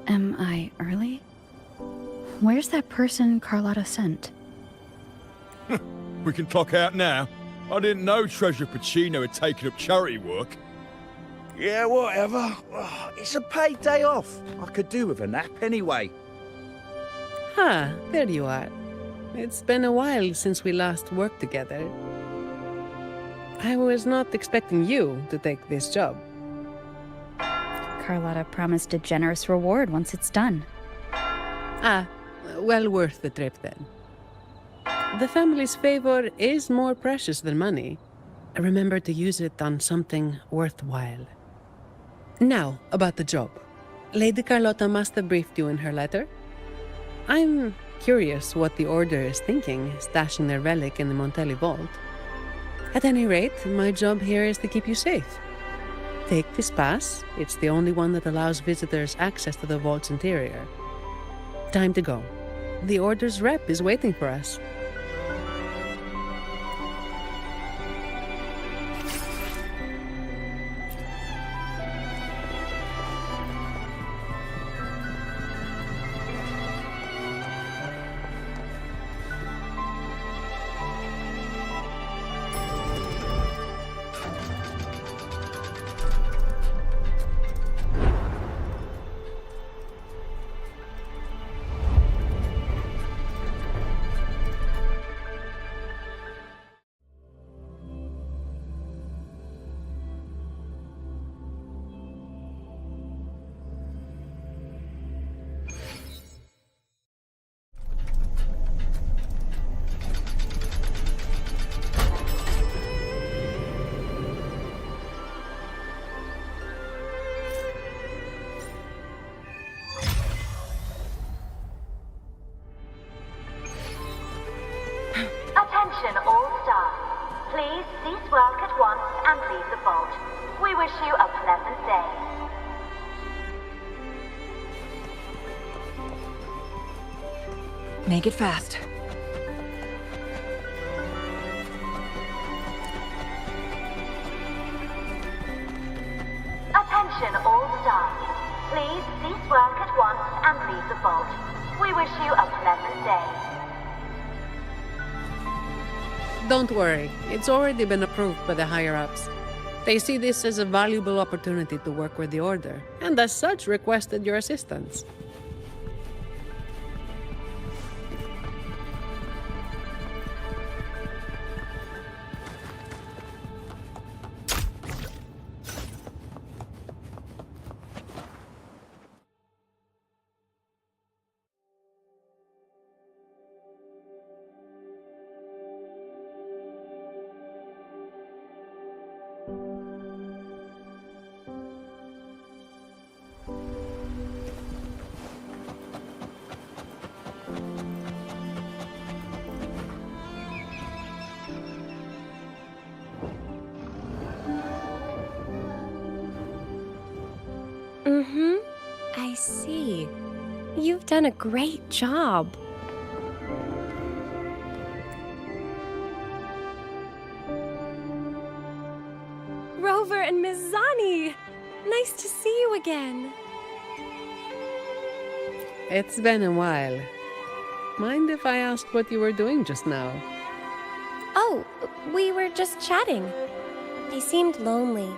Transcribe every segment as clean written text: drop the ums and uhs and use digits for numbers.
Am I early? Where's that person Carlotta sent? We can clock out now. I didn't know Treasurer Pacino had taken up charity work. Yeah, whatever. It's a paid day off. I could do with a nap anyway. Ah, there you are. It's been a while since we last worked together. I was not expecting you to take this job. Carlotta promised a generous reward once it's done. Ah, well worth the trip then. The family's favor is more precious than money. Remember to use it on something worthwhile. Now, about the job. Lady Carlotta must have briefed you in her letter. I'm curious what the Order is thinking, stashing their relic in the Montelli vault. At any rate, my job here is to keep you safe. Take this pass. It's the only one that allows visitors access to the vault's interior. Time to go. The Order's rep is waiting for us. Attention all staff. Please cease work at once and leave the vault. We wish you a pleasant day. Make it fast. Attention all staff. Please cease work at once and leave the vault. We wish you a pleasant day. Don't worry, it's already been approved by the higher-ups. They see this as a valuable opportunity to work with the Order, and as such requested your assistance. I see. You've done a great job. Rover and Miss Zani! Nice to see you again. It's been a while. Mind if I asked what you were doing just now? Oh, we were just chatting. They seemed lonely.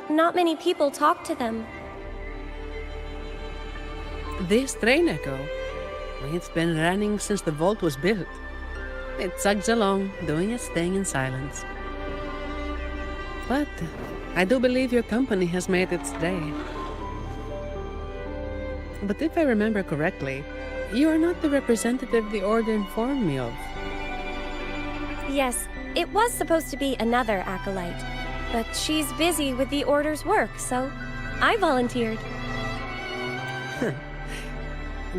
Not many people talk to them. This train echo, it's been running since the vault was built. It chugs along, doing its thing in silence. But I do believe your company has made its day. But if I remember correctly, you are not the representative the Order informed me of. Yes, it was supposed to be another acolyte, but she's busy with the Order's work, so I volunteered.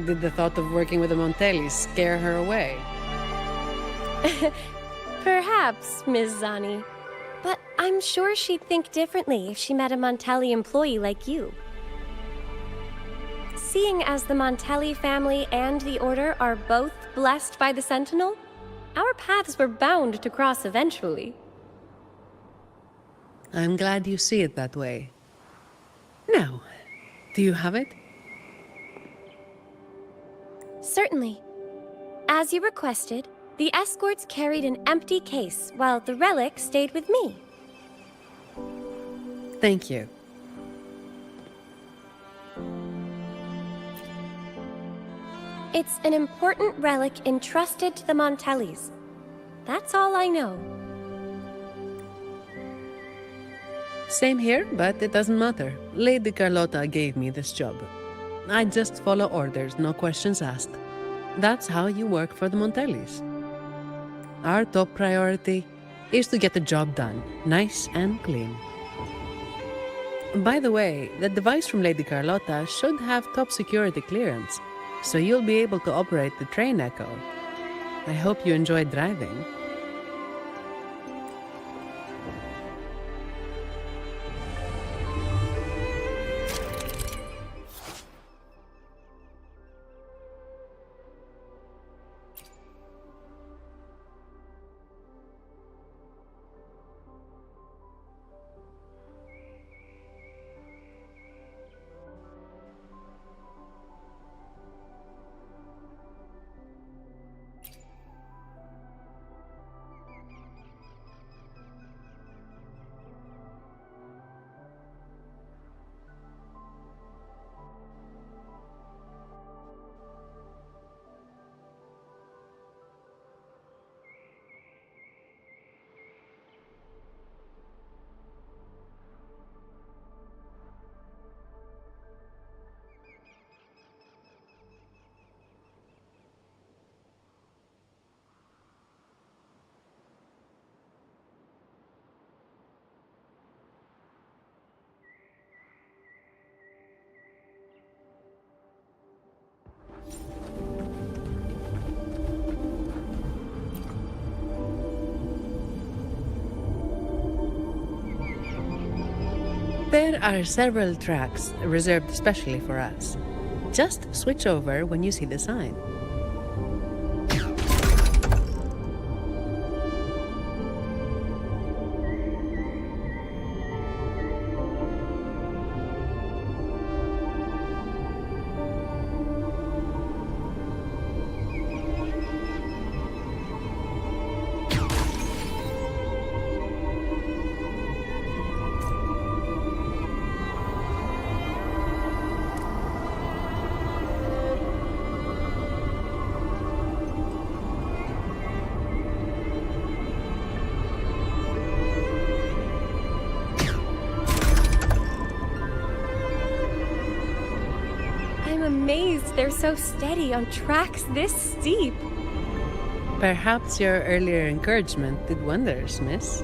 Did the thought of working with the Montellis scare her away? Perhaps, Ms. Zani. But I'm sure she'd think differently if she met a Montelli employee like you. Seeing as the Montelli family and the Order are both blessed by the Sentinel, our paths were bound to cross eventually. I'm glad you see it that way. Now, do you have it? Certainly. As you requested, the escorts carried an empty case, while the relic stayed with me. Thank you. It's an important relic entrusted to the Montellis. That's all I know. Same here, but it doesn't matter. Lady Carlotta gave me this job. I just follow orders, no questions asked. That's how you work for the Montellis. Our top priority is to get the job done, nice and clean. By the way, the device from Lady Carlotta should have top security clearance, so you'll be able to operate the train echo. I hope you enjoyed driving. There are several tracks reserved especially for us. Just switch over when you see the sign. I'm amazed they're so steady on tracks this steep. Perhaps your earlier encouragement did wonders, miss.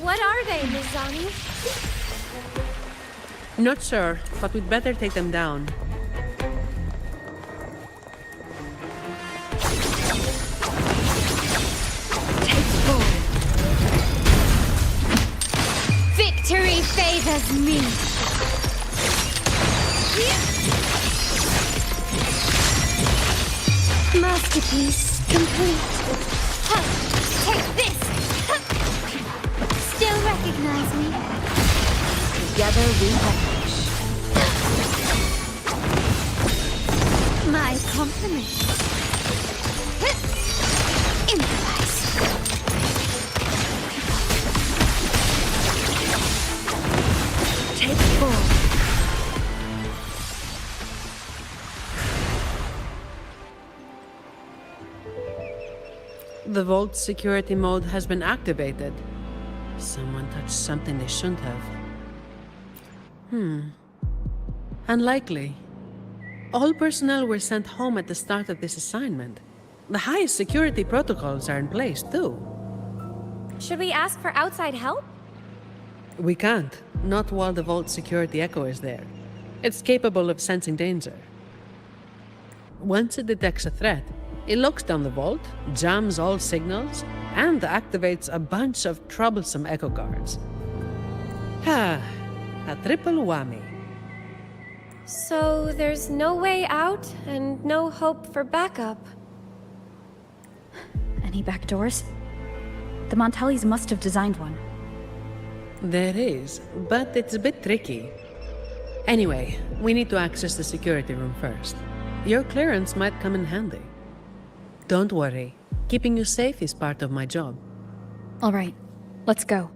What are they, Mizani? Not sure, but we'd better take them down. Victory favors me. Masterpiece complete. Ha! Take this! Ha! Still recognize me? Together we vanish. My compliments. Improvise. Take 4. The vault security mode has been activated. Someone touched something they shouldn't have. Unlikely. All personnel were sent home at the start of this assignment. The highest security protocols are in place, too. Should we ask for outside help? We can't. Not while the vault security echo is there. It's capable of sensing danger. Once it detects a threat, it locks down the vault, jams all signals, and activates a bunch of troublesome echo guards. A triple whammy. So there's no way out and no hope for backup. Any back doors? The Montellis must have designed one. There is, but it's a bit tricky. Anyway, we need to access the security room first. Your clearance might come in handy. Don't worry. Keeping you safe is part of my job. All right, let's go.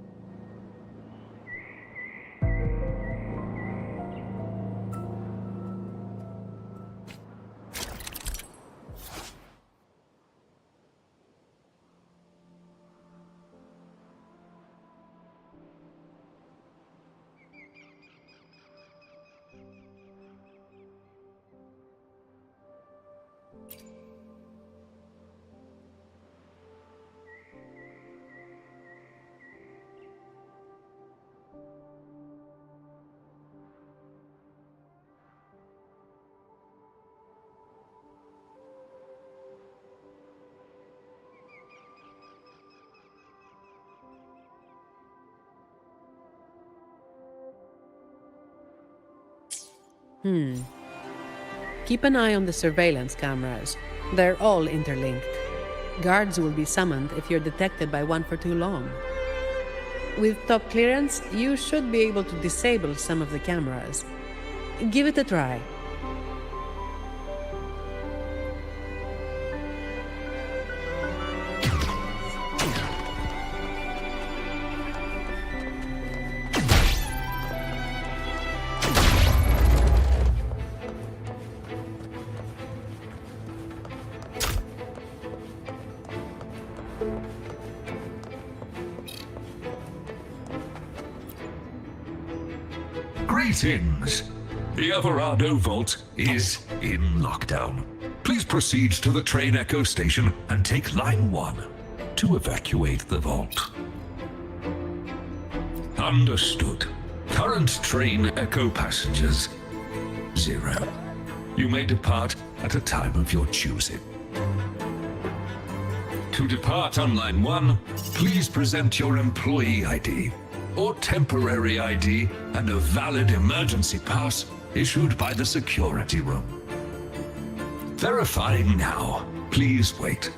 Keep an eye on the surveillance cameras. They're all interlinked. Guards will be summoned if you're detected by one for too long. With top clearance, you should be able to disable some of the cameras. Give it a try. Greetings! The Alvarado Vault is in lockdown. Please proceed to the train echo station and take line 1 to evacuate the vault. Understood. Current train echo passengers 0. You may depart at a time of your choosing. To depart on line 1, please present your employee ID or temporary ID and a valid emergency pass issued by the security room. Verifying now. Please wait.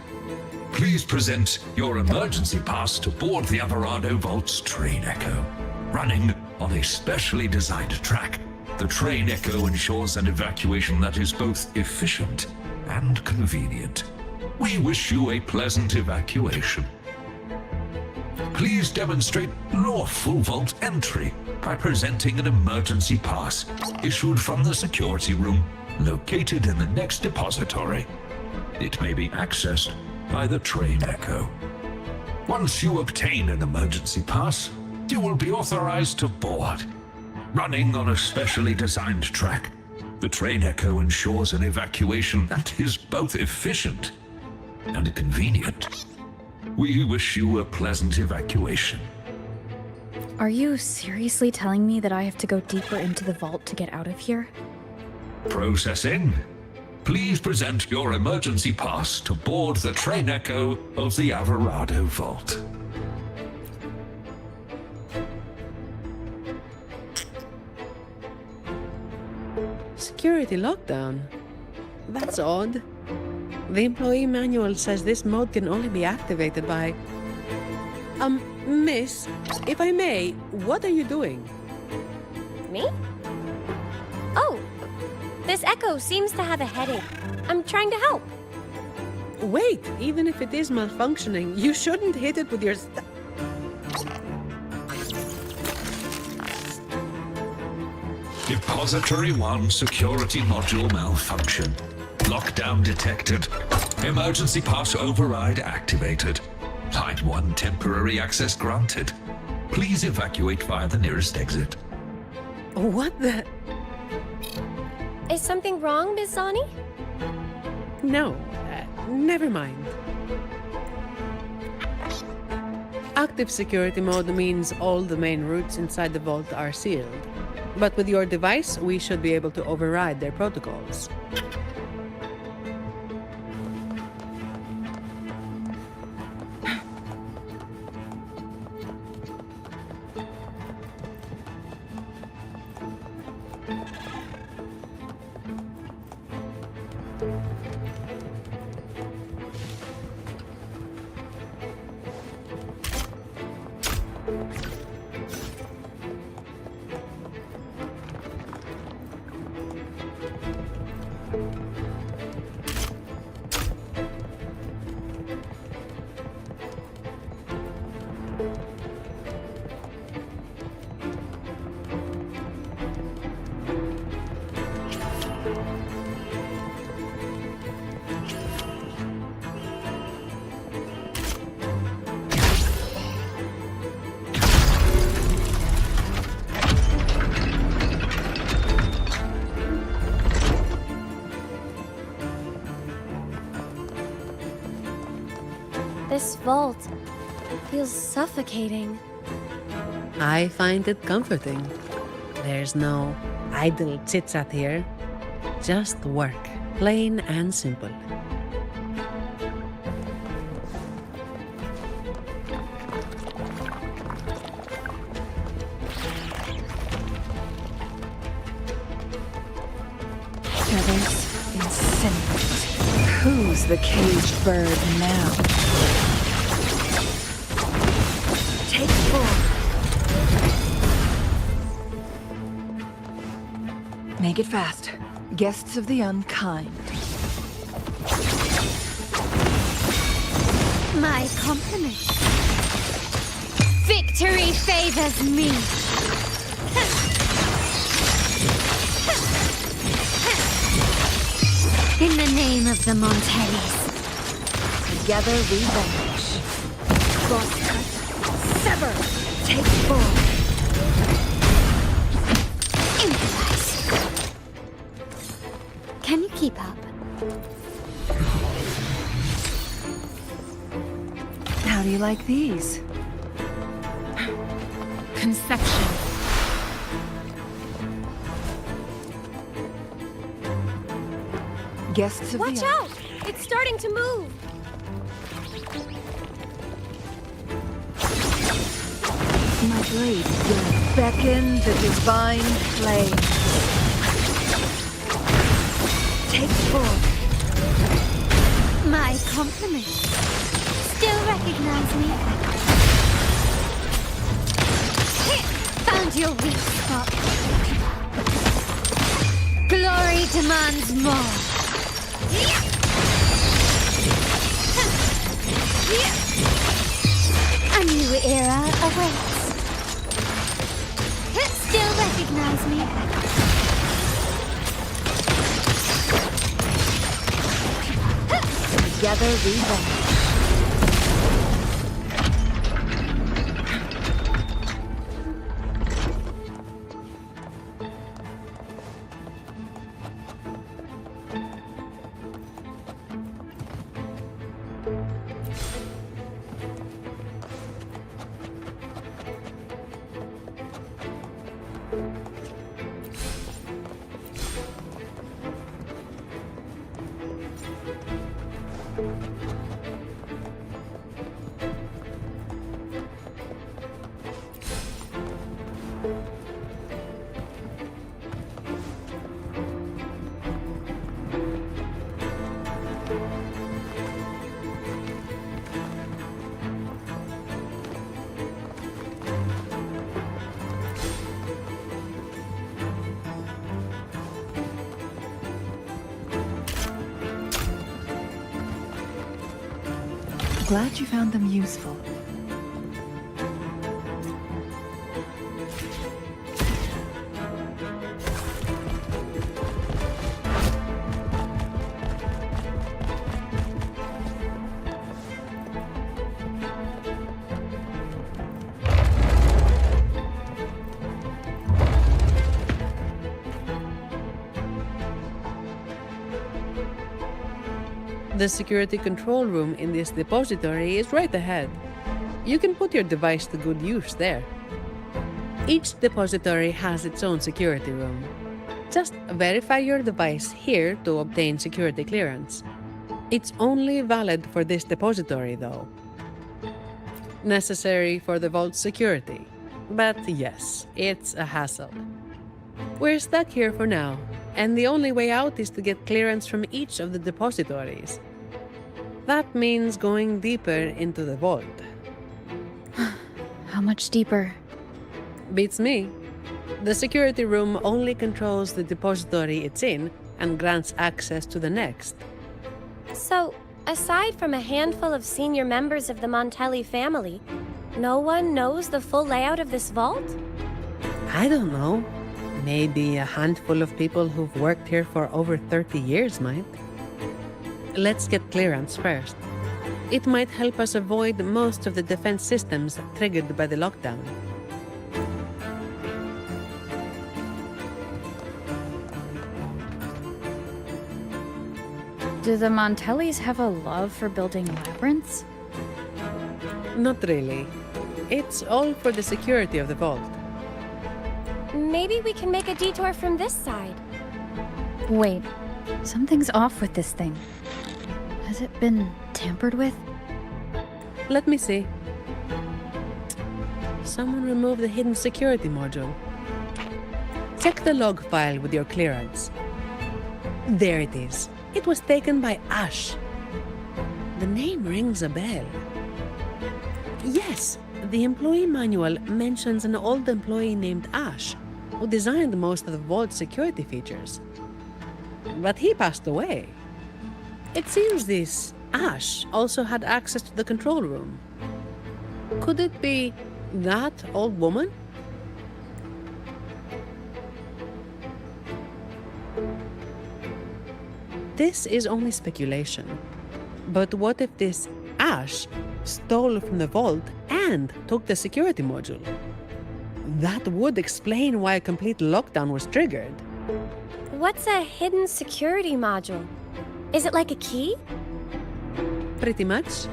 Please present your emergency pass to board the Alvarado Vault's train echo. Running on a specially designed track, the train echo ensures an evacuation that is both efficient and convenient. We wish you a pleasant evacuation. Please demonstrate lawful vault entry by presenting an emergency pass issued from the security room located in the next depository. It may be accessed by the train echo. Once you obtain an emergency pass, you will be authorized to board. Running on a specially designed track, the train echo ensures an evacuation that is both efficient and convenient. We wish you a pleasant evacuation. Are you seriously telling me that I have to go deeper into the vault to get out of here? Processing. Please present your emergency pass to board the train echo of the Alvarado Vault. Security lockdown? That's odd. The employee manual says this mode can only be activated by... Miss, if I may, what are you doing? Me? Oh, this echo seems to have a headache. I'm trying to help. Wait, even if it is malfunctioning, you shouldn't hit it with your Depository 1 security module malfunction. Lockdown detected. Emergency pass override activated. Line 1 temporary access granted. Please evacuate via the nearest exit. What the... Is something wrong, Miss Zani? No, never mind. Active security mode means all the main routes inside the vault are sealed. But with your device, we should be able to override their protocols. This vault feels suffocating. I find it comforting. There's no idle chit-chat here. Just work, plain and simple. Feathers incinerate. Who's the caged bird now? Take 4. Make it fast. Guests of the unkind. My compliments. Victory favors me. In the name of the Montellis. Together we vanish. Cross cut. Sever. Take 4. Improvise. Can you keep up? How do you like these? Conception. Guests of Watch the out! It's starting to move! My blade will beckon the divine flame. Take 4. My compliments. Still recognize me? Found your weak spot. Glory demands more. A new era awaits. Still recognize me? Together we vanish. Glad you found them useful. The security control room in this depository is right ahead. You can put your device to good use there. Each depository has its own security room. Just verify your device here to obtain security clearance. It's only valid for this depository, though. Necessary for the vault's security. But yes, it's a hassle. We're stuck here for now, and the only way out is to get clearance from each of the depositories. That means going deeper into the vault. How much deeper? Beats me. The security room only controls the depository it's in and grants access to the next. So, aside from a handful of senior members of the Montelli family, no one knows the full layout of this vault? I don't know. Maybe a handful of people who've worked here for over 30 years might. Let's get clearance first. It might help us avoid most of the defense systems triggered by the lockdown. Do the Montellis have a love for building labyrinths? Not really. It's all for the security of the vault. Maybe we can make a detour from this side. Wait, something's off with this thing. Has it been tampered with? Let me see. Someone removed the hidden security module. Check the log file with your clearance. There it is. It was taken by Ash. The name rings a bell. Yes, the employee manual mentions an old employee named Ash, who designed most of the vault's security features. But he passed away. It seems this Ash also had access to the control room. Could it be that old woman? This is only speculation. But what if this Ash stole from the vault and took the security module? That would explain why a complete lockdown was triggered. What's a hidden security module? Is it like a key? Pretty much.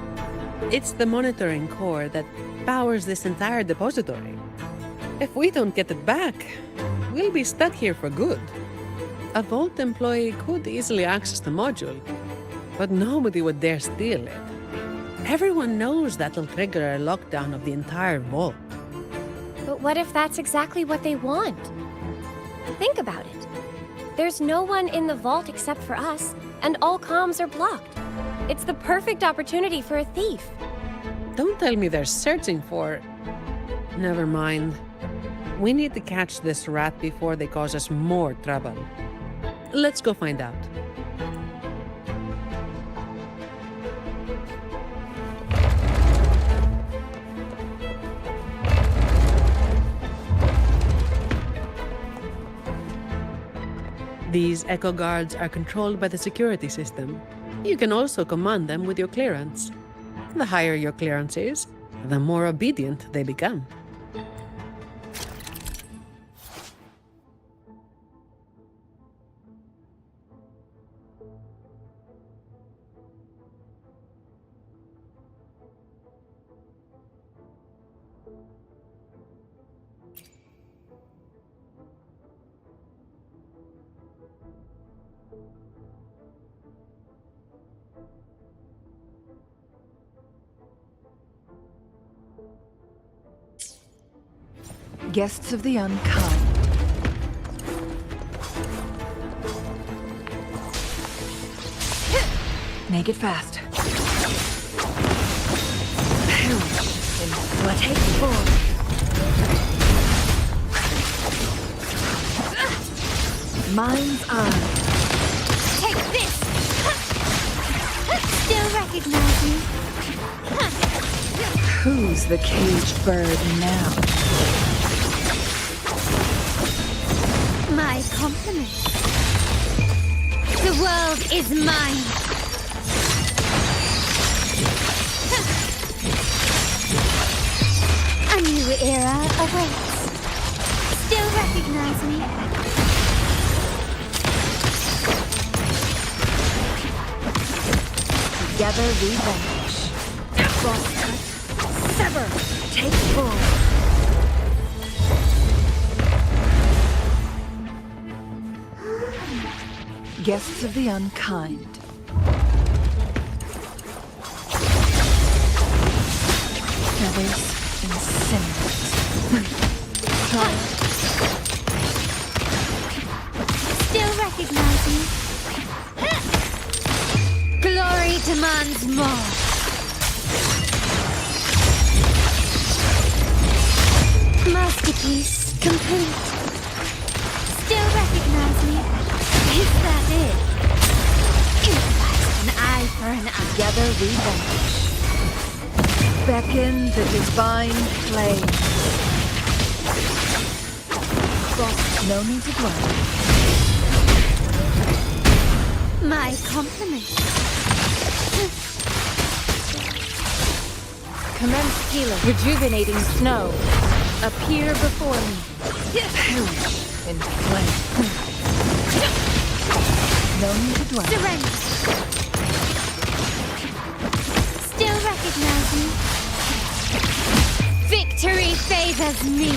It's the monitoring core that powers this entire depository. If we don't get it back, we'll be stuck here for good. A vault employee could easily access the module, but nobody would dare steal it. Everyone knows that'll trigger a lockdown of the entire vault. But what if that's exactly what they want? Think about it. There's no one in the vault except for us, and all comms are blocked. It's the perfect opportunity for a thief. Don't tell me they're searching for... Never mind. We need to catch this rat before they cause us more trouble. Let's go find out. These echo guards are controlled by the security system. You can also command them with your clearance. The higher your clearance is, the more obedient they become. Guests of the unkind. Make it fast. Take four. Mind's eye. Take this! Still recognize me? Who's the caged bird now? My compliments. The world is mine. A new era awaits. Still recognize me? Together we vanish. Cross cut. Sever. Take full. Guests of the unkind. Feathers incinerate. Still recognize me? Glory demands more. Masterpiece complete. Still recognize me? Is that it? An eye for an eye. Together we vanish. Beckon the divine flame. Cross, no need to dwell. My compliments. Commence healing. Rejuvenating snow. Appear before me. Perish in flame. No need to dwell. Surrender. Still recognize me? Victory favors me.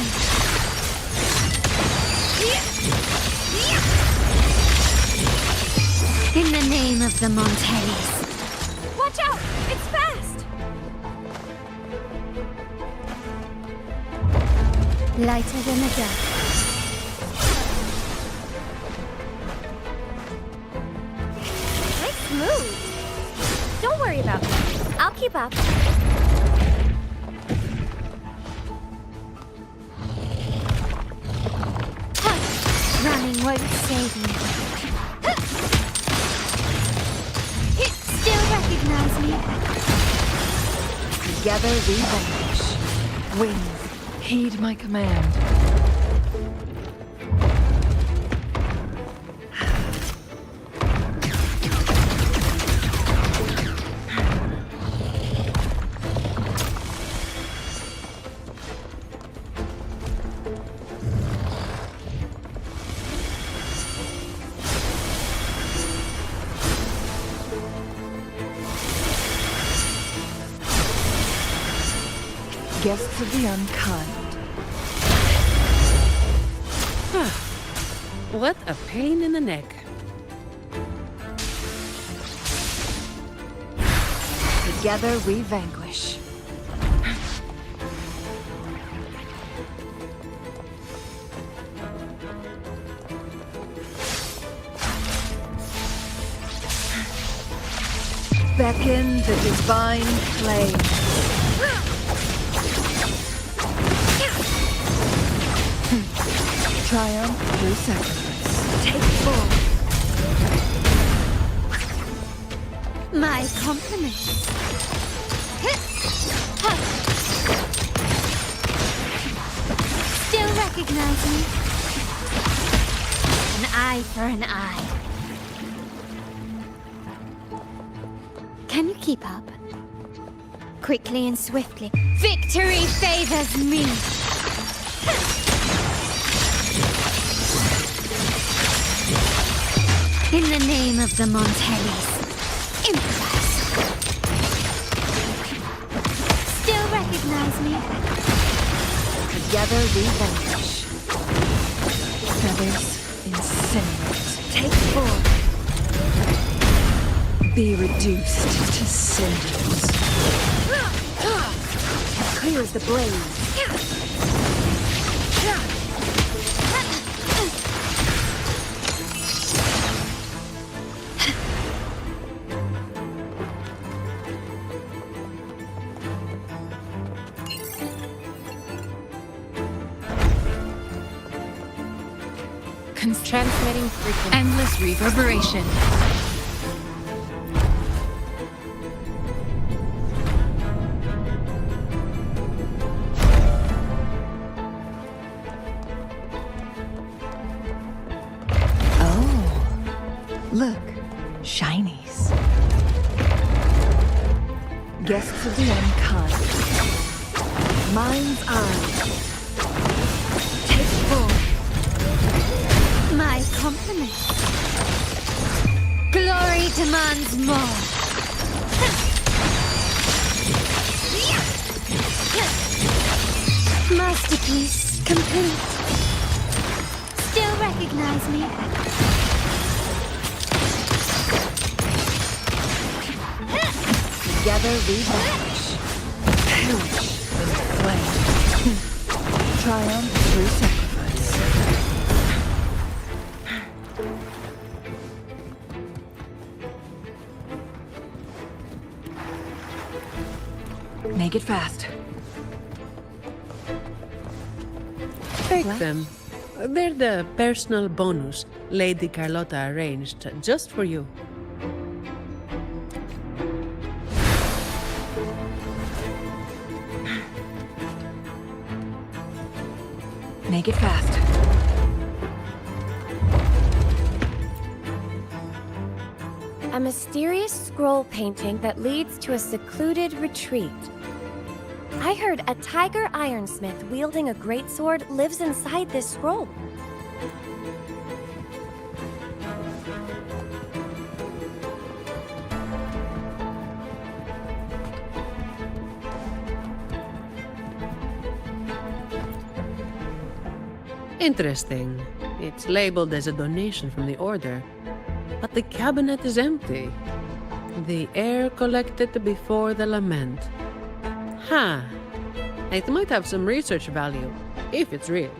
In the name of the Montellis. Watch out! It's fast! Lighter than the dark. Nice move. Don't worry about me. I'll keep up. Running won't save me. Still recognize me? Together we vanish. Winds, heed my command. Guests of the unkind. What a pain in the neck. Together we vanquish. Beckon the divine flame. Triumph through sacrifice. Take full. My compliments. Still recognize me? An eye for an eye. Can you keep up? Quickly and swiftly. Victory favors me. In the name of the Montellis, improvise. Still recognize me? Together we vanquish. Feathers incinerate. Take full. Be reduced to cinders. Clear as the blaze. Transmitting frequency. Endless reverberation. Look, shinies. Guests of the unkind. Mind's eye. Take full. My compliments. Glory demands more. Masterpiece complete. Still recognize me? Together we vanish. Perish in flame. Triumph through sacrifice. Make it fast. Take them. They're the personal bonus Lady Carlotta arranged just for you. Make it fast. A mysterious scroll painting that leads to a secluded retreat. I heard a tiger ironsmith wielding a greatsword lives inside this scroll. Interesting. It's labeled as a donation from the Order, but the cabinet is empty. The air collected before the lament. Huh. It might have some research value, if it's real.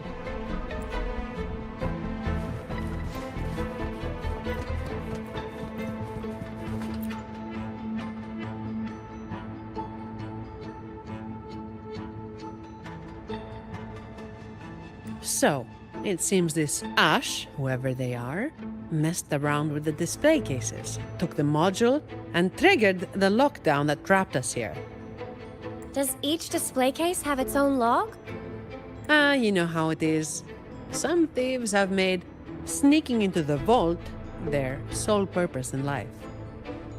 So, it seems this Ash, whoever they are, messed around with the display cases, took the module, and triggered the lockdown that trapped us here. Does each display case have its own log? You know how it is. Some thieves have made sneaking into the vault their sole purpose in life.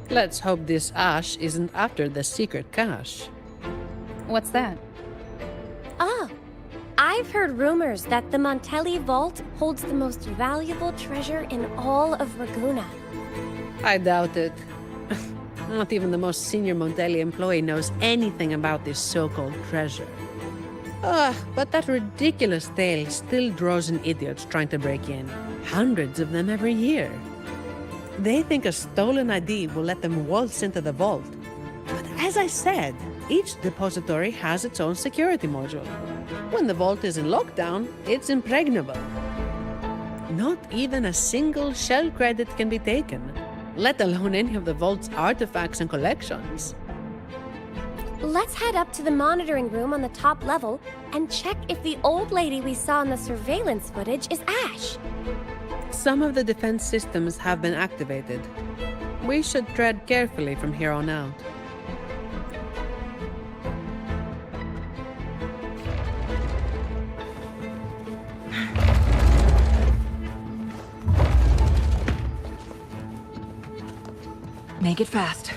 Let's hope this Ash isn't after the secret cache. What's that? Ah, I've heard rumors that the Montelli Vault holds the most valuable treasure in all of Raguna. I doubt it. Not even the most senior Montelli employee knows anything about this so-called treasure. But that ridiculous tale still draws in idiots trying to break in. Hundreds of them every year. They think a stolen ID will let them waltz into the vault. But as I said, each depository has its own security module. When the vault is in lockdown, it's impregnable. Not even a single shell credit can be taken, let alone any of the vault's artifacts and collections. Let's head up to the monitoring room on the top level and check if the old lady we saw in the surveillance footage is Ash. Some of the defense systems have been activated. We should tread carefully from here on out. Make it fast.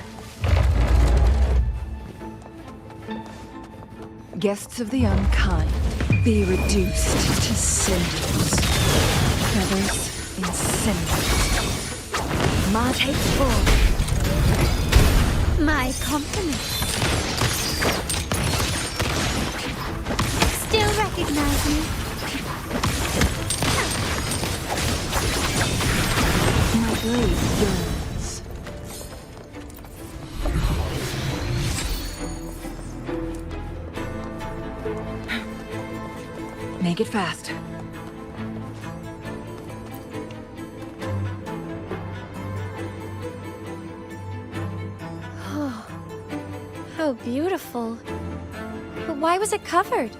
Guests of the unkind, be reduced to cinders. Feathers incinerated. Ma take full. My compliments. Still recognize me? My blade burns. Make it fast. Oh, how beautiful. But why was it covered?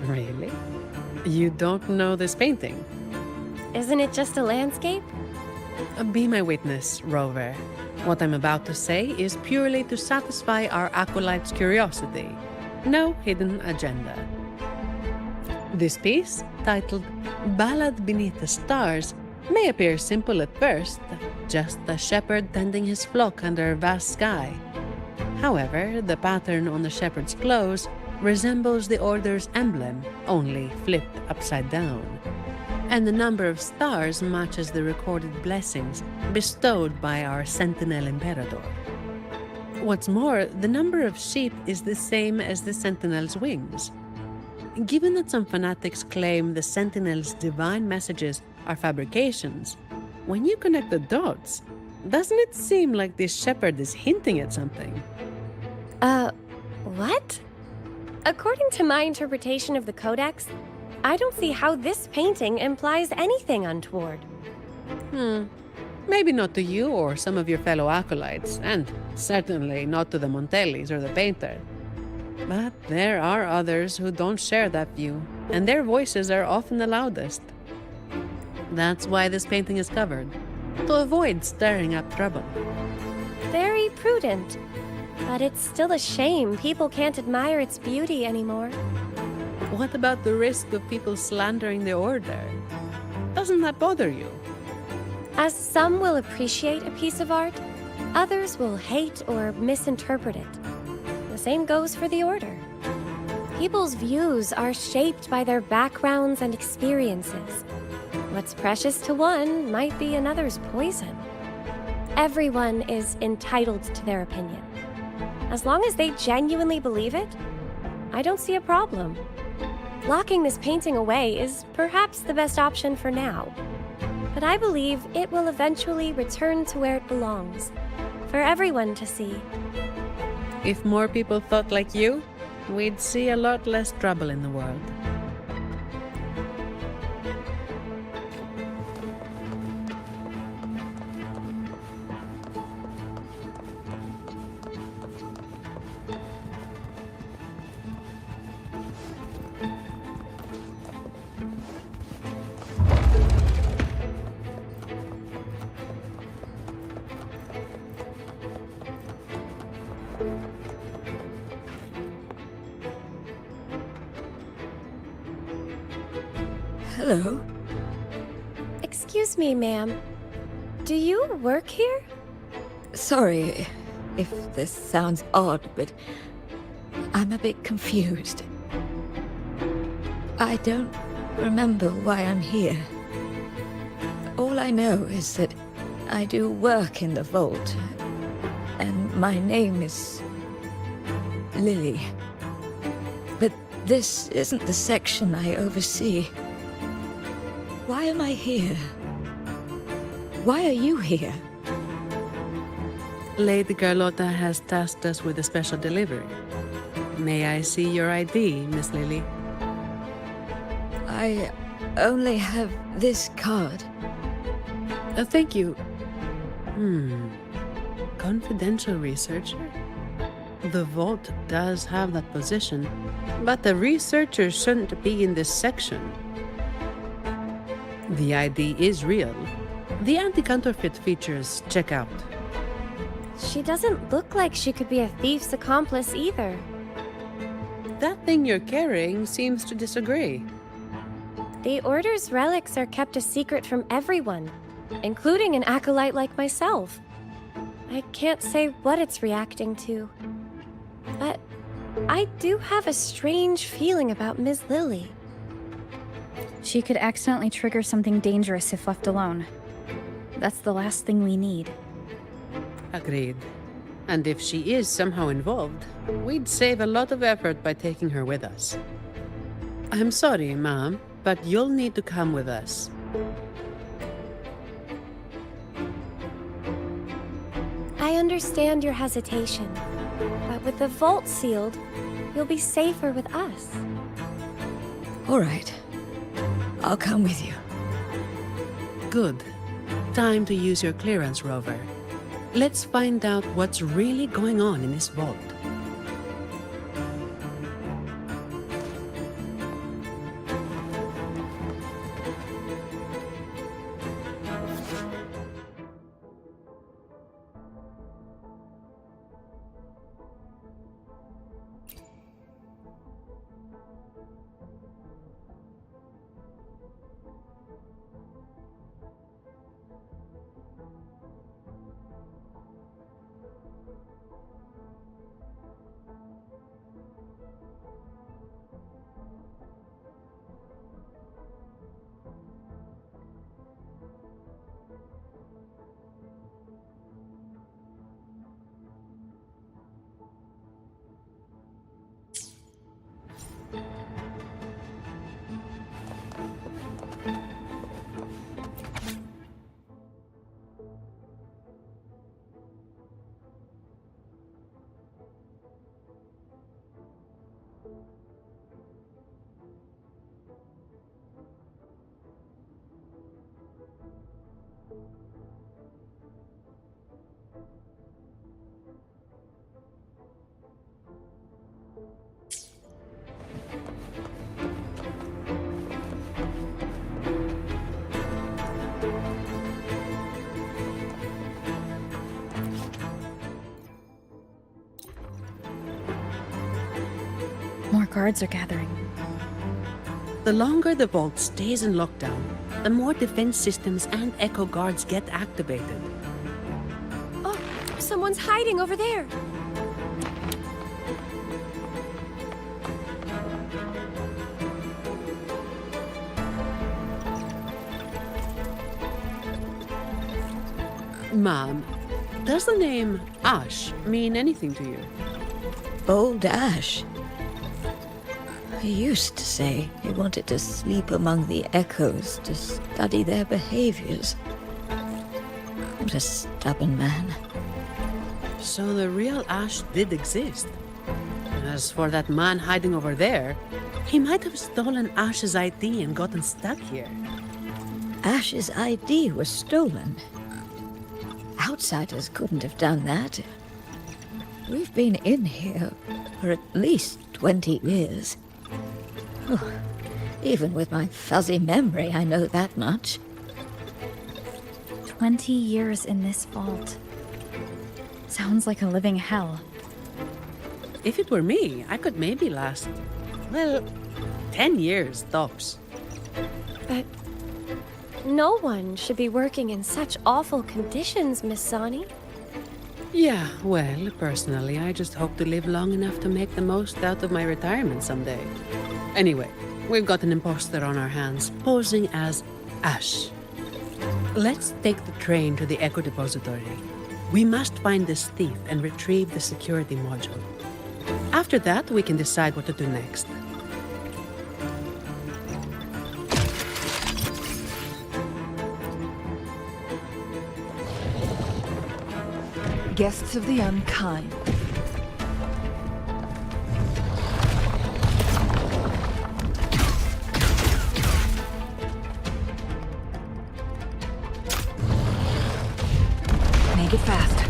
Really? You don't know this painting? Isn't it just a landscape? Be my witness, Rover. What I'm about to say is purely to satisfy our acolyte's curiosity. No hidden agenda. This piece, titled Ballad Beneath the Stars, may appear simple at first, just a shepherd tending his flock under a vast sky. However, the pattern on the shepherd's clothes resembles the order's emblem, only flipped upside down. And the number of stars matches the recorded blessings bestowed by our Sentinel Imperator. What's more, the number of sheep is the same as the Sentinel's wings. Given that some fanatics claim the Sentinel's divine messages are fabrications, when you connect the dots, doesn't it seem like this shepherd is hinting at something? What? According to my interpretation of the Codex, I don't see how this painting implies anything untoward. Maybe not to you or some of your fellow acolytes, and certainly not to the Montellis or the painter. But there are others who don't share that view, and their voices are often the loudest. That's why this painting is covered, to avoid stirring up trouble. Very prudent. But it's still a shame people can't admire its beauty anymore. What about the risk of people slandering the order? Doesn't that bother you? As some will appreciate a piece of art, others will hate or misinterpret it. The same goes for the order. People's views are shaped by their backgrounds and experiences. What's precious to one might be another's poison. Everyone is entitled to their opinion. As long as they genuinely believe it, I don't see a problem. Locking this painting away is perhaps the best option for now. But I believe it will eventually return to where it belongs, for everyone to see. If more people thought like you, we'd see a lot less trouble in the world. Hello? Excuse me, ma'am. Do you work here? Sorry if this sounds odd, but I'm a bit confused. I don't remember why I'm here. All I know is that I do work in the vault, and my name is Lily. But this isn't the section I oversee. Why am I here? Why are you here? Lady Carlotta has tasked us with a special delivery. May I see your ID, Miss Lily? I only have this card. Thank you. Confidential researcher? The vault does have that position, but the researcher shouldn't be in this section. The ID is real. The anti-counterfeit features check out. She doesn't look like she could be a thief's accomplice either. That thing you're carrying seems to disagree. The Order's relics are kept a secret from everyone, including an acolyte like myself. I can't say what it's reacting to. But I do have a strange feeling about Ms. Lily. She could accidentally trigger something dangerous if left alone. That's the last thing we need. Agreed. And if she is somehow involved, we'd save a lot of effort by taking her with us. I'm sorry, Ma'am, but you'll need to come with us. I understand your hesitation, but with the vault sealed, you'll be safer with us. All right. I'll come with you. Good. Time to use your clearance, Rover. Let's find out what's really going on in this vault. More guards are gathering. The longer the vault stays in lockdown, the more defense systems and echo guards get activated. Oh, someone's hiding over there. Mom, does the name Ash mean anything to you? Old Ash. He used to say he wanted to sleep among the echoes to study their behaviors. What a stubborn man. So the real Ash did exist. As for that man hiding over there, he might have stolen Ash's ID and gotten stuck here. Ash's ID was stolen. Outsiders couldn't have done that. We've been in here for at least 20 years. Oh, even with my fuzzy memory, I know that much. 20 years in this vault. Sounds like a living hell. If it were me, I could maybe last, well, 10 years tops. But no one should be working in such awful conditions, Miss Sani. Yeah, well, personally, I just hope to live long enough to make the most out of my retirement someday. Anyway, we've got an imposter on our hands, posing as Ash. Let's take the train to the Echo Depository. We must find this thief and retrieve the security module. After that, we can decide what to do next. Guests of the unkind. Make it fast.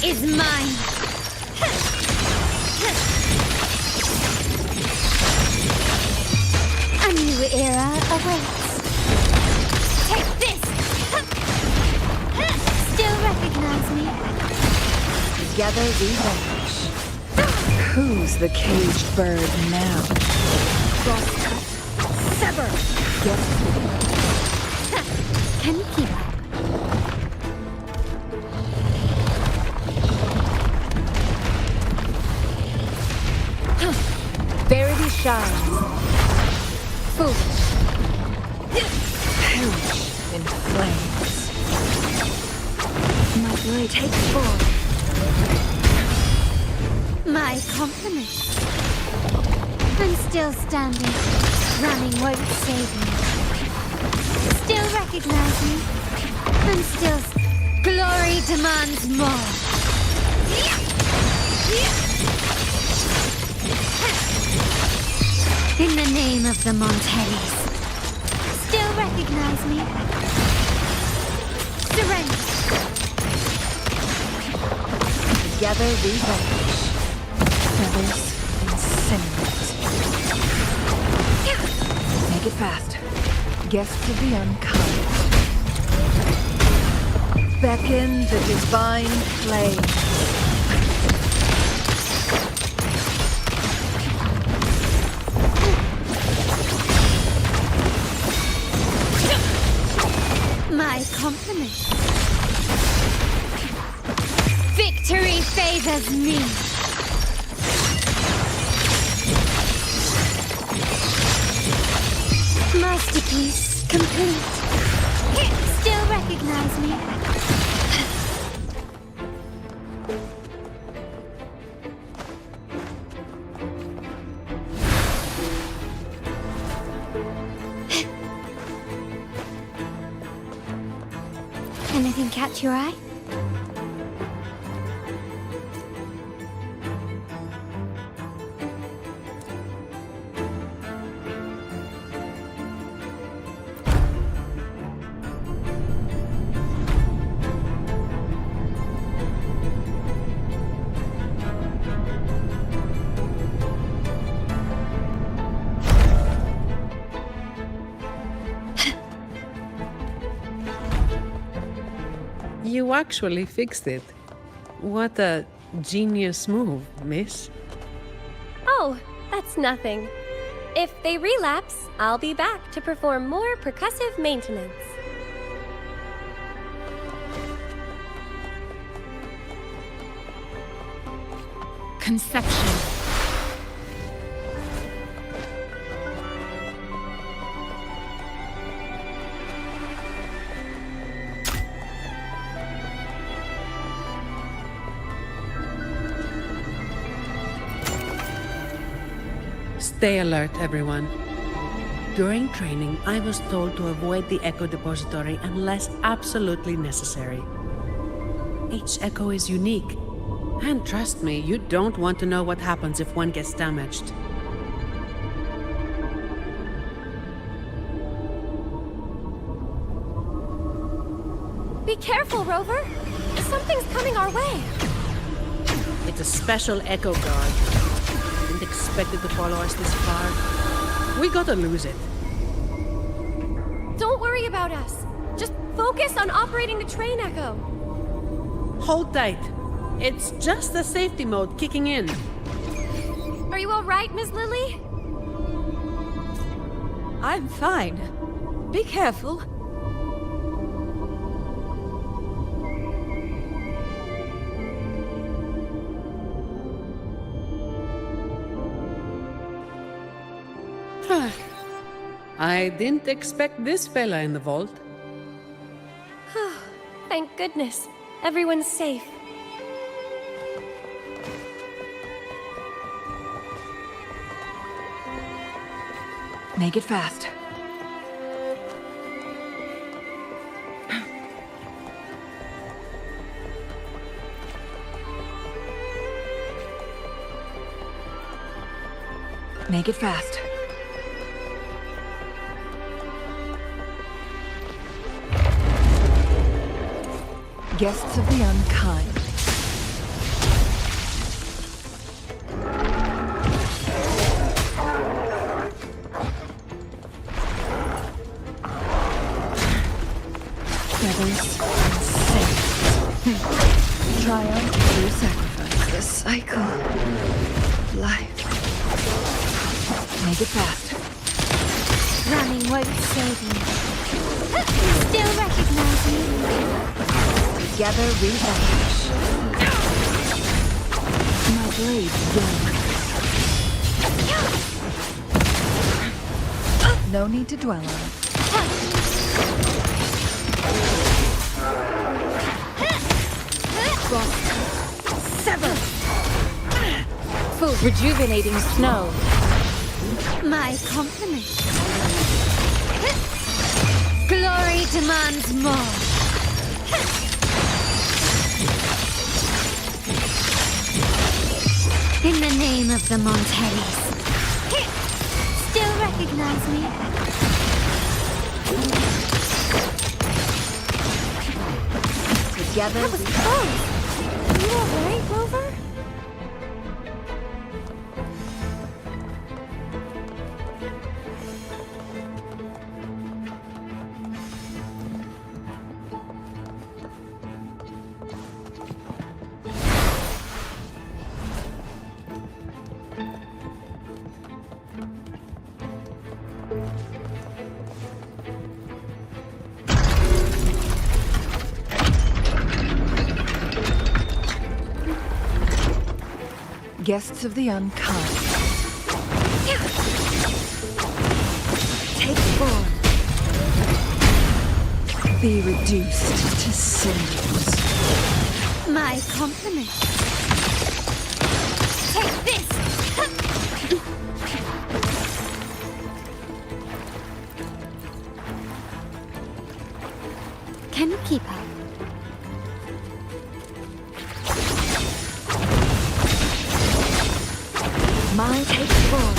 Is mine. A new era awaits. Take this. Still recognize me? Together we vanish. Who's the caged bird now? Cross-cut. Sever. Get Can you keep up? Verity shines. Foolish. Perish in flames. My blade takes form. My compliments. I'm still standing. Running won't save me. Still recognize me. I'm still... Glory demands more. In the name of the Montellis. Still recognize me? Surrender. Together we vanish. Feathers incinerate. Make it fast. Guests of the unkind. Beckon the divine flame. My compliments. Victory favors me. Masterpiece complete. Still recognize me? Anything catch your eye? You actually fixed it. What a genius move, miss. Oh, that's nothing. If they relapse, I'll be back to perform more percussive maintenance. Conception. Stay alert, everyone. During training, I was told to avoid the Echo Depository unless absolutely necessary. Each Echo is unique. And trust me, you don't want to know what happens if one gets damaged. Be careful, Rover. Something's coming our way. It's a special Echo Guard. Didn't expect it to follow us this far. We gotta lose it. Don't worry about us. Just focus on operating the train, Echo. Hold tight. It's just the safety mode kicking in. Are you all right, Miss Lily? I'm fine. Be careful. I didn't expect this fella in the vault. Thank goodness. Everyone's safe. Make it fast. Make it fast. Guests of the unkind. Feathers and sails. Triumph through sacrifice. The cycle of life. Make it fast. Running won't save you. Still recognize me? Together we vanish. My blade young. No need to dwell on it. Sever! Full rejuvenating snow. My compliments. Glory demands more. In the name of the Montellis. recognize me? Together. That was close. Are you alright, Rover? Guests of the unkind. Take form. Be reduced to cinders. My compliments. Take this! Can you keep up? Mine takes form.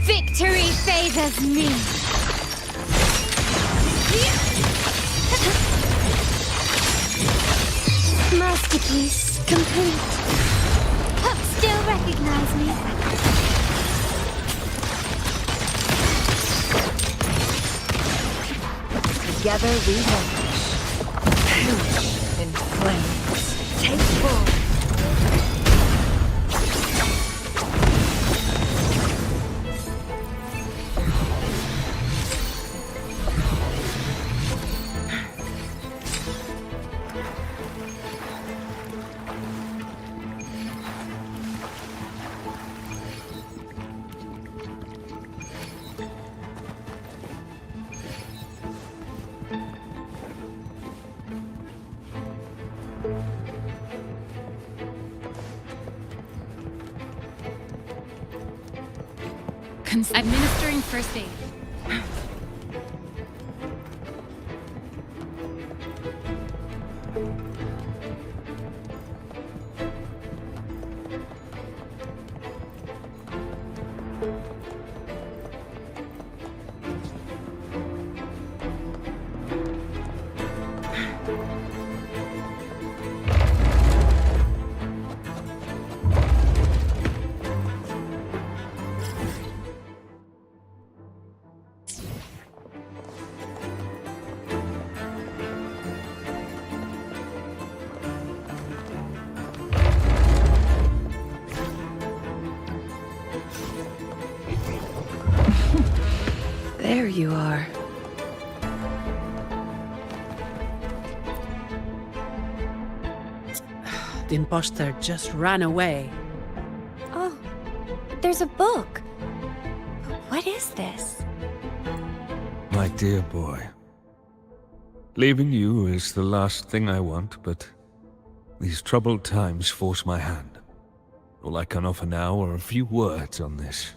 Victory favors me! Masterpiece complete. Still recognize me? Together we vanish. Perish in flames. Take form. Administering first aid. There you are. The imposter just ran away. Oh, there's a book. But what is this? My dear boy, leaving you is the last thing I want, but these troubled times force my hand. All I can offer now are a few words on this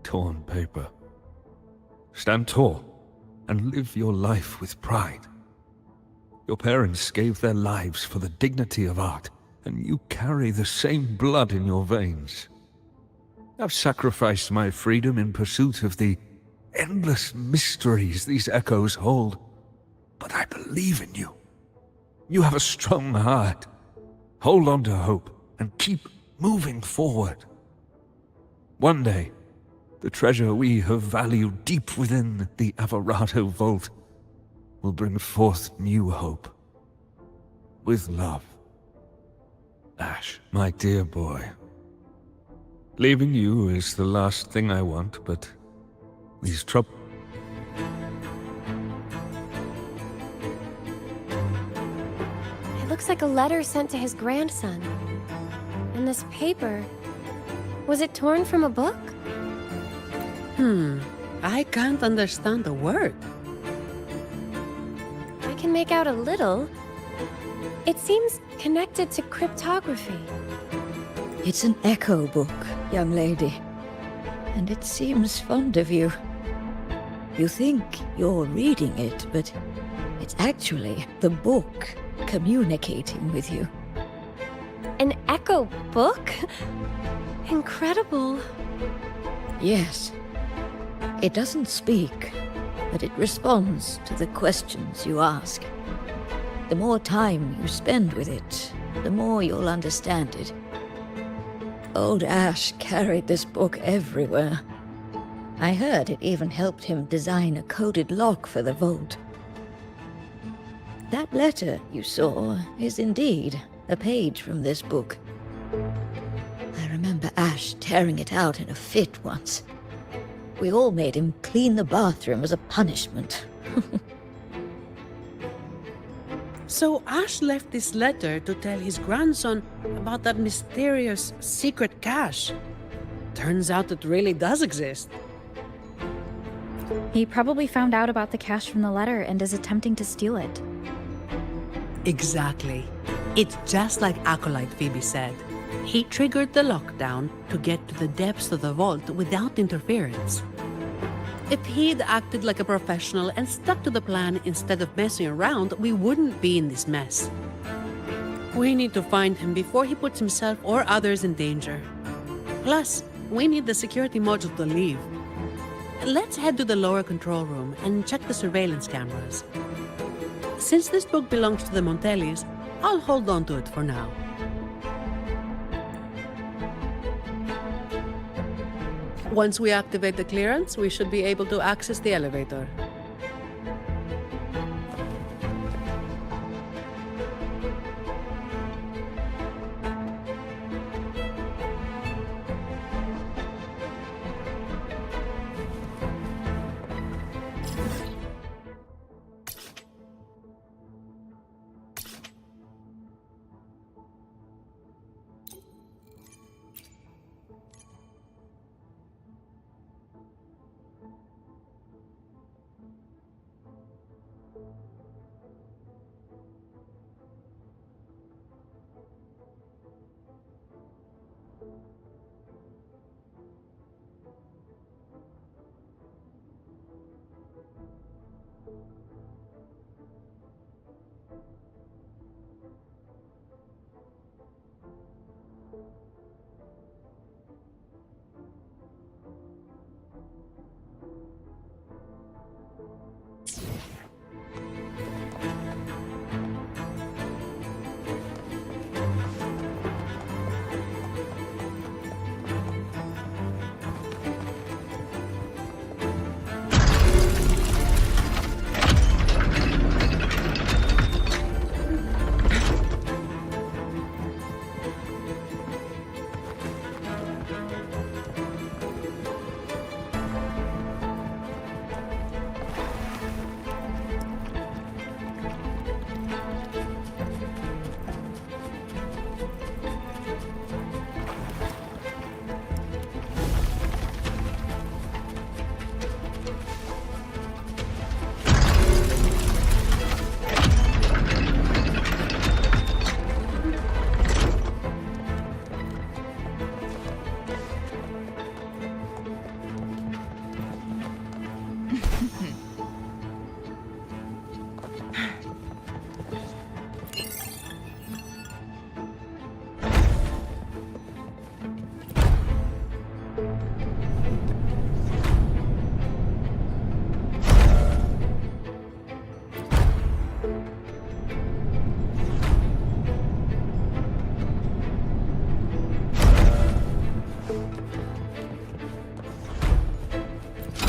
torn paper. Stand tall and live your life with pride. Your parents gave their lives for the dignity of art, and you carry the same blood in your veins. I've sacrificed my freedom in pursuit of the endless mysteries these echoes hold, but I believe in you. You have a strong heart. Hold on to hope and keep moving forward. One day, the treasure we have valued deep within the Alvarado vault will bring forth new hope. With love, Ash, my dear boy. Leaving you is the last thing I want, but these trouble... It looks like a letter sent to his grandson. And this paper... Was it torn from a book? I can't understand a word. I can make out a little. It seems connected to cryptography. It's an echo book, young lady. And it seems fond of you. You think you're reading it, but it's actually the book communicating with you. An echo book? Incredible. Yes. It doesn't speak, but it responds to the questions you ask. The more time you spend with it, the more you'll understand it. Old Ash carried this book everywhere. I heard it even helped him design a coded lock for the vault. That letter you saw is indeed a page from this book. I remember Ash tearing it out in a fit once. We all made him clean the bathroom as a punishment. So Ash left this letter to tell his grandson about that mysterious secret cache. Turns out it really does exist. He probably found out about the cache from the letter and is attempting to steal it. Exactly. It's just like Acolyte Phoebe said. He triggered the lockdown to get to the depths of the vault without interference. If he'd acted like a professional and stuck to the plan instead of messing around, we wouldn't be in this mess. We need to find him before he puts himself or others in danger. Plus, we need the security module to leave. Let's head to the lower control room and check the surveillance cameras. Since this book belongs to the Montellis, I'll hold on to it for now. Once we activate the clearance, we should be able to access the elevator.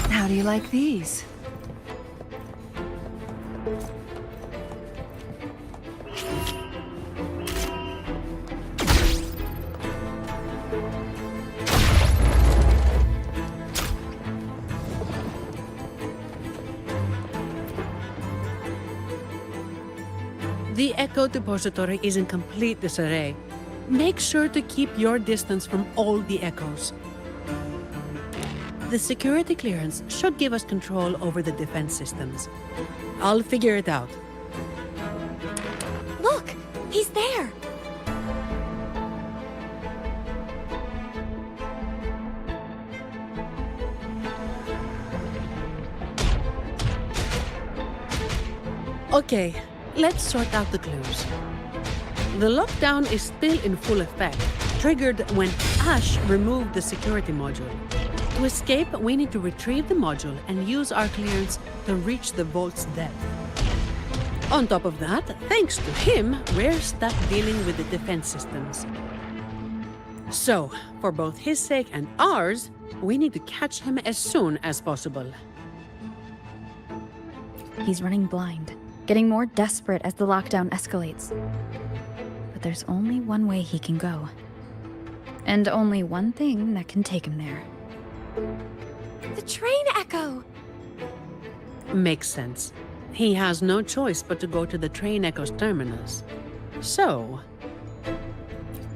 How do you like these? The Echo Depository is in complete disarray. Make sure to keep your distance from all the echoes. The security clearance should give us control over the defense systems. I'll figure it out. Look! He's there! Okay, let's sort out the clues. The lockdown is still in full effect, triggered when Ash removed the security module. To escape, we need to retrieve the module and use our clearance to reach the vault's depth. On top of that, thanks to him, we're stuck dealing with the defense systems. So, for both his sake and ours, we need to catch him as soon as possible. He's running blind, getting more desperate as the lockdown escalates. But there's only one way he can go. And only one thing that can take him there. The train echo! Makes sense. He has no choice but to go to the train echo's terminus. So...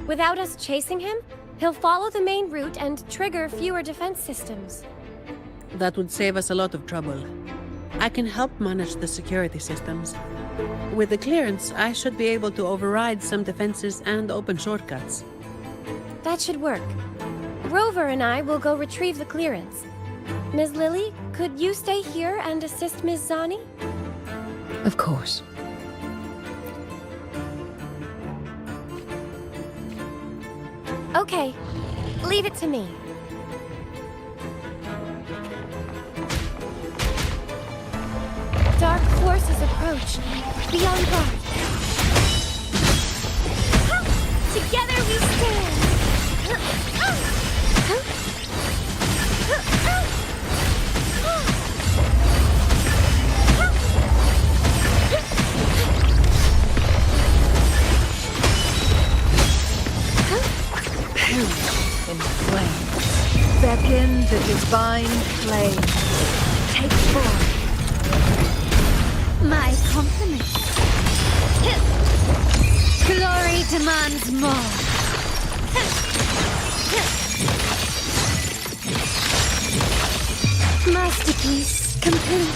Without us chasing him, he'll follow the main route and trigger fewer defense systems. that would save us a lot of trouble. I can help manage the security systems. With the clearance, I should be able to override some defenses and open shortcuts. That should work. Rover and I will go retrieve the clearance. Ms. Lily, could you stay here and assist Ms. Zani? Of course. Okay, leave it to me. Dark forces approach. Be on guard. Together we stand! In flames. Beckon the divine flame. Take form. My compliments. Glory demands more. Masterpiece complete.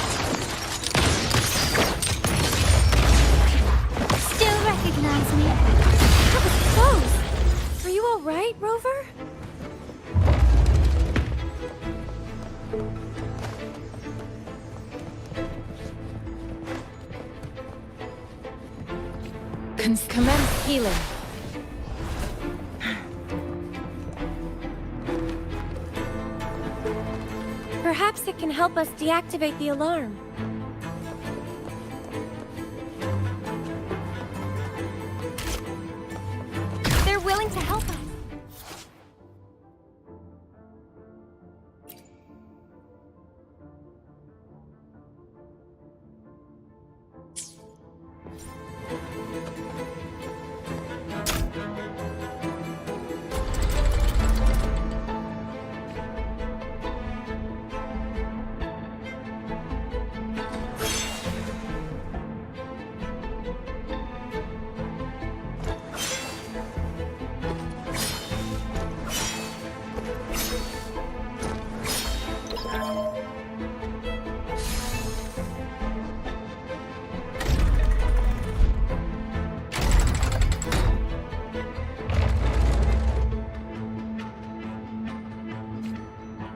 Still recognize me? That was close! Are you all right, Rover? Commence healing. Perhaps it can help us deactivate the alarm. They're willing to help us.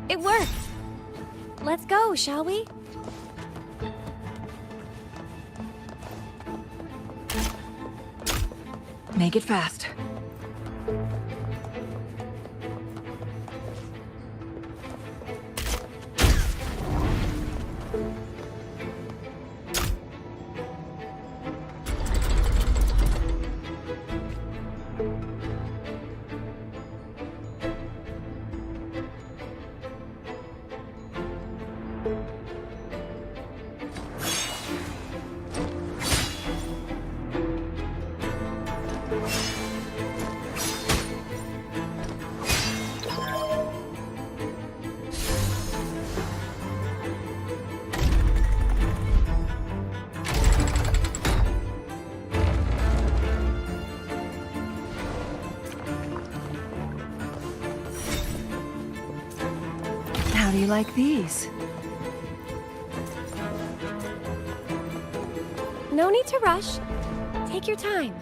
It worked! Let's go, shall we? Make it fast. How do you like these? No need to rush. Take your time.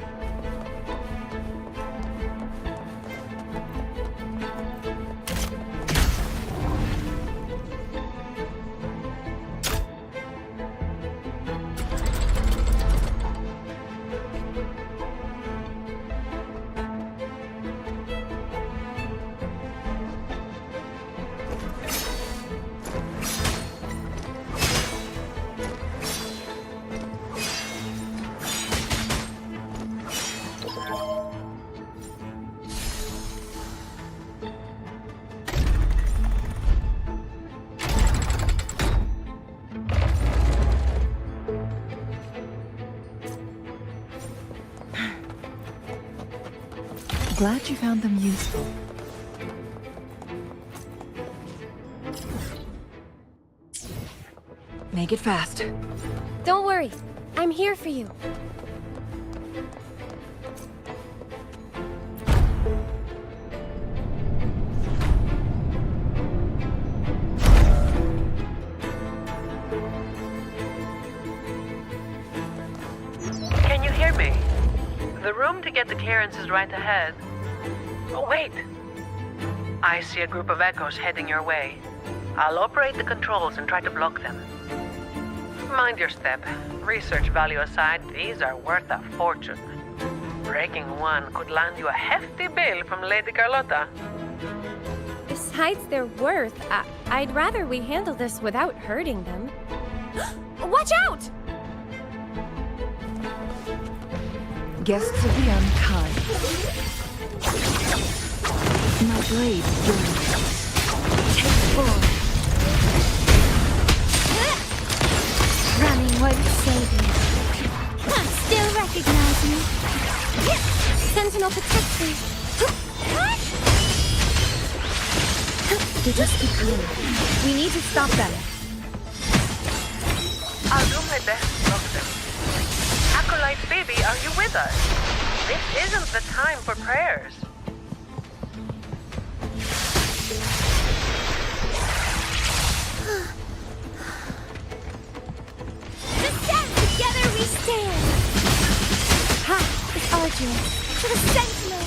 Glad you found them useful. Make it fast. Don't worry. I'm here for you. Can you hear me? The room to get the clearance is right ahead. Oh, wait! I see a group of echoes heading your way. I'll operate the controls and try to block them. Mind your step. Research value aside, these are worth a fortune. Breaking one could land you a hefty bill from Lady Carlotta. Besides their worth, I'd rather we handle this without hurting them. Watch out! Guests of the unkind. My blade burns. Take four. Running won't save you. Still recognize me. Sentinel protects me. They just keep coming. We need to stop them. I'll do my best to block them. Acolyte baby, are you with us? This isn't the time for prayers. Together we stand! Ha! It's arduous. To the Sentinel!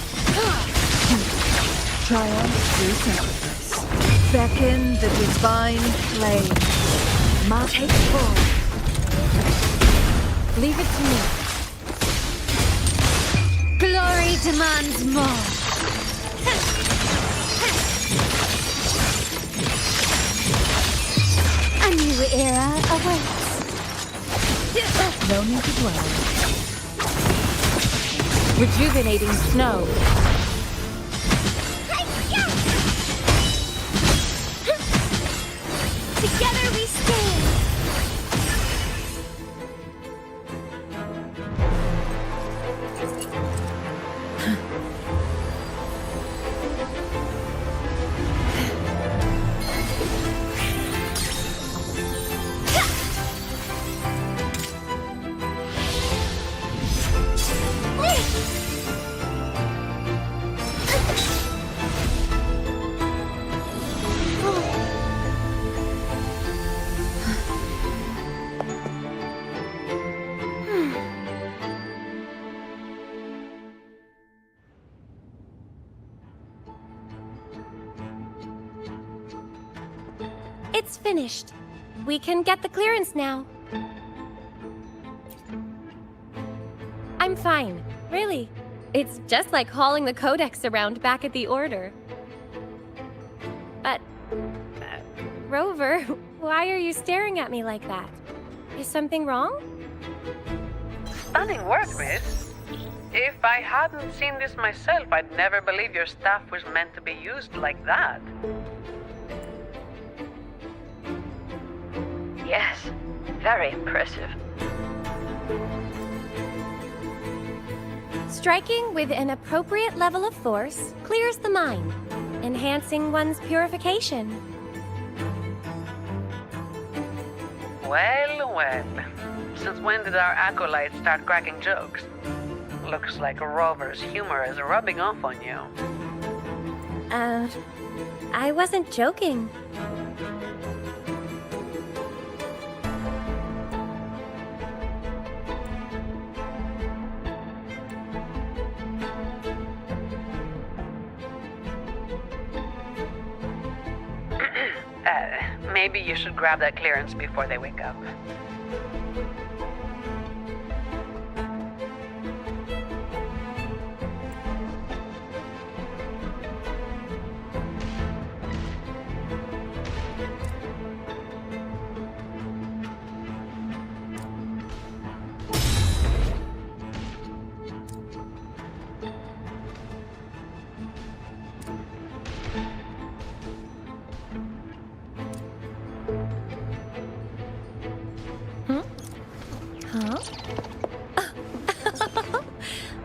Triumph through sacrifice. Beckon the divine flame. Take four. Leave it to me. Glory demands more. A new era awaits. No need to dwell. Rejuvenating snow. Together we stand. It's finished. We can get the clearance now. I'm fine, really. It's just like hauling the codex around back at the Order. But, Rover, why are you staring at me like that? Is something wrong? Stunning work, miss. If I hadn't seen this myself, I'd never believe your staff was meant to be used like that. Yes, very impressive. Striking with an appropriate level of force clears the mind, enhancing one's purification. Well, well. Since when did our acolytes start cracking jokes? Looks like Rover's humor is rubbing off on you. I wasn't joking. Maybe you should grab that clearance before they wake up.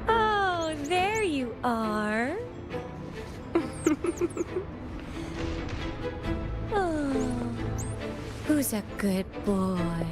Oh, there you are. Oh, who's a good boy?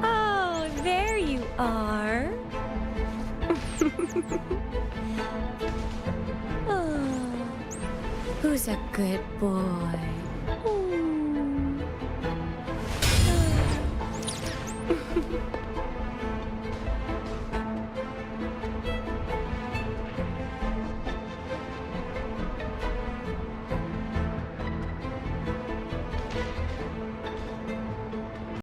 Oh, there you are. Oh, who's a good boy?